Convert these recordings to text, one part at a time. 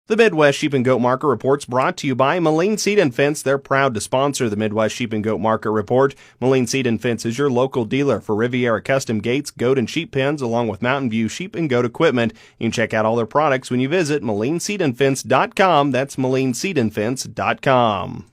The Midwest Sheep and Goat Market Report's brought to you by Moline Seed and Fence. They're proud to sponsor the Midwest Sheep and Goat Market Report. Moline Seed and Fence is your local dealer for Riviera custom gates, goat and sheep pens, along with Mountain View sheep and goat equipment. You can check out all their products when you visit MolineSeedandFence.com. That's MolineSeedandFence.com.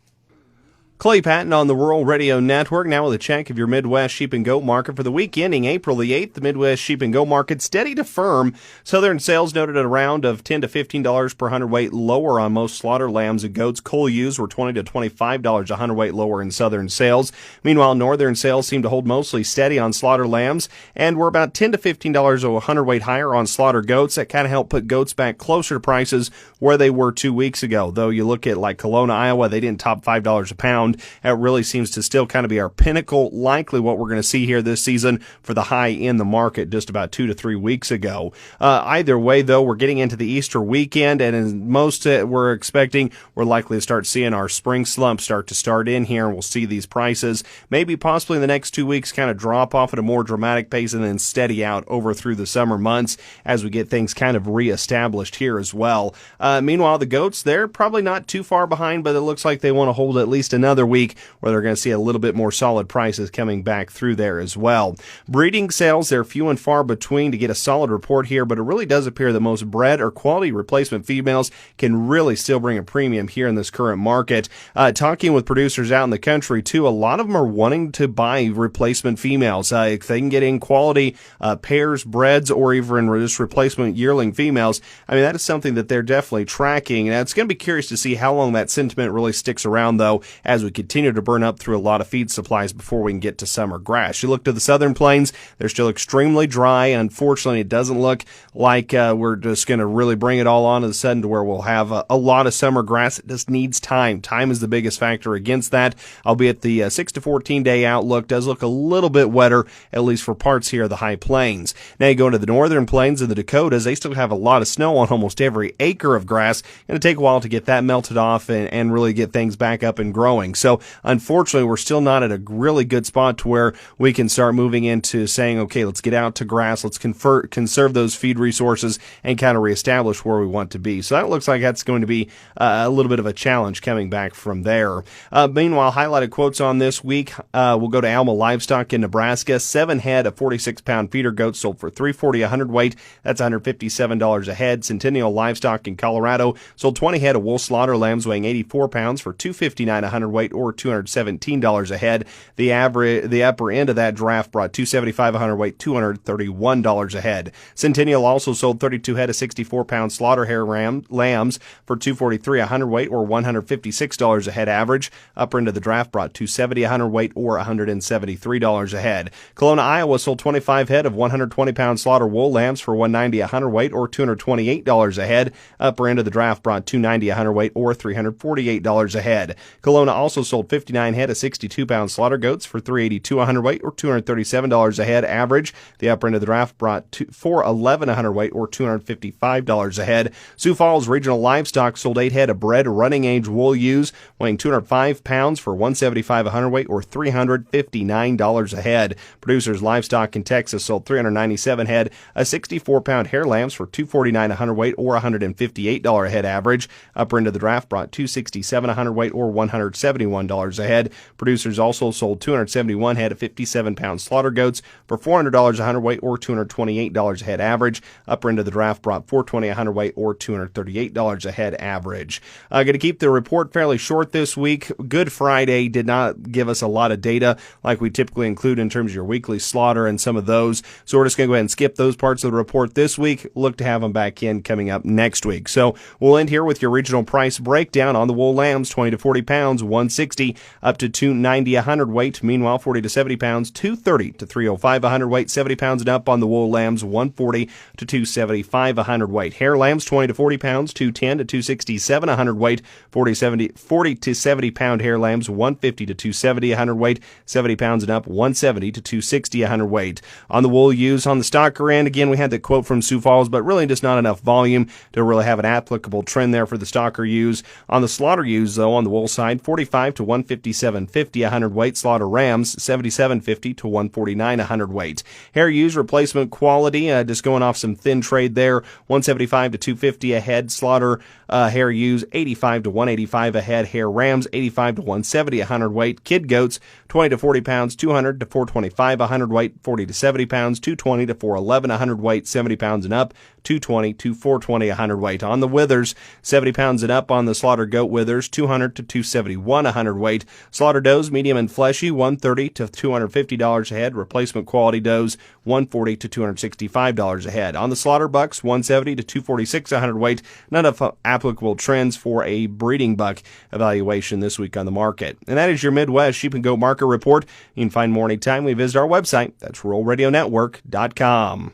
Clay Patton on the Rural Radio Network, now with a check of your Midwest Sheep and Goat Market for the week ending April the 8th. The Midwest Sheep and Goat Market steady to firm. Southern sales noted at a round of $10 to $15 per hundredweight lower on most slaughter lambs and goats. Cull ewes were $20 to $25 a hundredweight lower in Southern sales. Meanwhile, Northern sales seem to hold mostly steady on slaughter lambs and were about $10 to $15 a hundredweight higher on slaughter goats. That kind of helped put goats back closer to prices where they were 2 weeks ago. Though you look at like Kelowna, Iowa, they didn't top $5 a pound. That really seems to still kind of be our pinnacle, likely what we're going to see here this season for the high in the market just about 2 to 3 weeks ago. Either way, though, we're getting into the Easter weekend, and in most we're expecting, we're likely to start seeing our spring slump start in here, and we'll see these prices maybe possibly in the next 2 weeks kind of drop off at a more dramatic pace and then steady out over through the summer months as we get things kind of reestablished here as well. Meanwhile, the goats, they're probably not too far behind, but it looks like they want to hold at least another week where they're going to see a little bit more solid prices coming back through there as well. Breeding sales, they're few and far between to get a solid report here, but it really does appear that most bred or quality replacement females can really still bring a premium here in this current market. Talking with producers out in the country too, a lot of them are wanting to buy replacement females. If they can get in quality pairs, breds, or even just replacement yearling females, I mean, that is something that they're definitely tracking. And it's going to be curious to see how long that sentiment really sticks around, though, as we continue to burn up through a lot of feed supplies before we can get to summer grass. You look to the southern plains, they're still extremely dry. Unfortunately, it doesn't look like we're just going to really bring it all on of a sudden to where we'll have a lot of summer grass. It just needs time. Time is the biggest factor against that, albeit the 6 to 14 day outlook does look a little bit wetter, at least for parts here of the high plains. Now you go into the northern plains and the Dakotas, they still have a lot of snow on almost every acre of grass. It's going to take a while to get that melted off and really get things back up and growing. So unfortunately, we're still not at a really good spot to where we can start moving into saying, okay, let's get out to grass, let's conserve those feed resources and kind of reestablish where we want to be. So that looks like that's going to be a little bit of a challenge coming back from there. Meanwhile, highlighted quotes on this week, we'll go to Alma Livestock in Nebraska. 7 head of 46-pound feeder goats sold for $340 a hundredweight. That's $157 a head. Centennial Livestock in Colorado sold 20 head of wool slaughter lambs weighing 84 pounds for $259 a hundredweight or $217 a head. The upper end of that draft brought $275 a hundredweight, $231 a head. Centennial also sold 32 head of 64-pound slaughter hair lambs for $243 a hundredweight or $156 a head average. Upper end of the draft brought $270 a hundredweight or $173 a head. Kelowna, Iowa sold 25 head of 120-pound slaughter wool lambs for $190 a hundredweight or $228 a head. Upper end of the draft brought $290 a hundredweight or $348 a head. Kelowna also sold 59 head of 62-pound slaughter goats for $382 a hundredweight or $237 a head average. The upper end of the draft brought $411 a hundredweight or $255 a head. Sioux Falls Regional Livestock sold 8 head of bred running age wool ewes weighing 205 pounds for $175 a hundredweight or $359 a head. Producers Livestock in Texas sold 397 head of 64-pound hair lambs for $249 a hundredweight or $158 a head average. Upper end of the draft brought $267 a hundredweight or $171 a head. Producers also sold 271 head of 57-pound slaughter goats for $400 a hundredweight or $228 a head average. Upper end of the draft brought $420 a hundredweight or $238 a head average. Going to keep the report fairly short this week. Good Friday did not give us a lot of data like we typically include in terms of your weekly slaughter and some of those. So we're just going to go ahead and skip those parts of the report this week. Look to have them back in coming up next week. So we'll end here with your regional price breakdown on the wool lambs, 20 to 40 pounds, $160 up to $290 a hundredweight. Meanwhile, 40 to 70 pounds, $230 to $305 a hundredweight. 70 pounds and up on the wool lambs, $140 to $275 a hundredweight. Hair lambs, 20 to 40 pounds, $210 to $267 a hundredweight. 40 to 70 pound hair lambs, $150 to $270 a hundredweight. 70 pounds and up, $170 to $260 a hundredweight. On the wool ewes, on the stocker end, again, we had the quote from Sioux Falls, but really just not enough volume to really have an applicable trend there for the stocker ewes. On the slaughter ewes, though, on the wool side, 45 155 to 157.50 a hundredweight. Slaughter rams 77.50 to 149 a hundredweight. Hair ewes replacement quality, just going off some thin trade there. 175 to 250 a head. Slaughter hair ewes 85 to 185 a head. Hair rams 85 to 170 a hundredweight. Kid goats 20 to 40 pounds, 200 to 425 a hundredweight. 40 to 70 pounds, 220 to 411 a hundredweight. 70 pounds and up, 220 to 420 a hundredweight. On the withers, 70 pounds and up on the slaughter goat withers, 200 to 271 a hundredweight. Slaughter does, medium and fleshy, $130 to $250 a head. Replacement quality does, $140 to $265 a head. On the slaughter bucks, $170 to $246 a hundredweight. None of applicable trends for a breeding buck evaluation this week on the market. And that is your Midwest Sheep and Goat Market Report. You can find more anytime we visit our website. That's RuralRadioNetwork.com.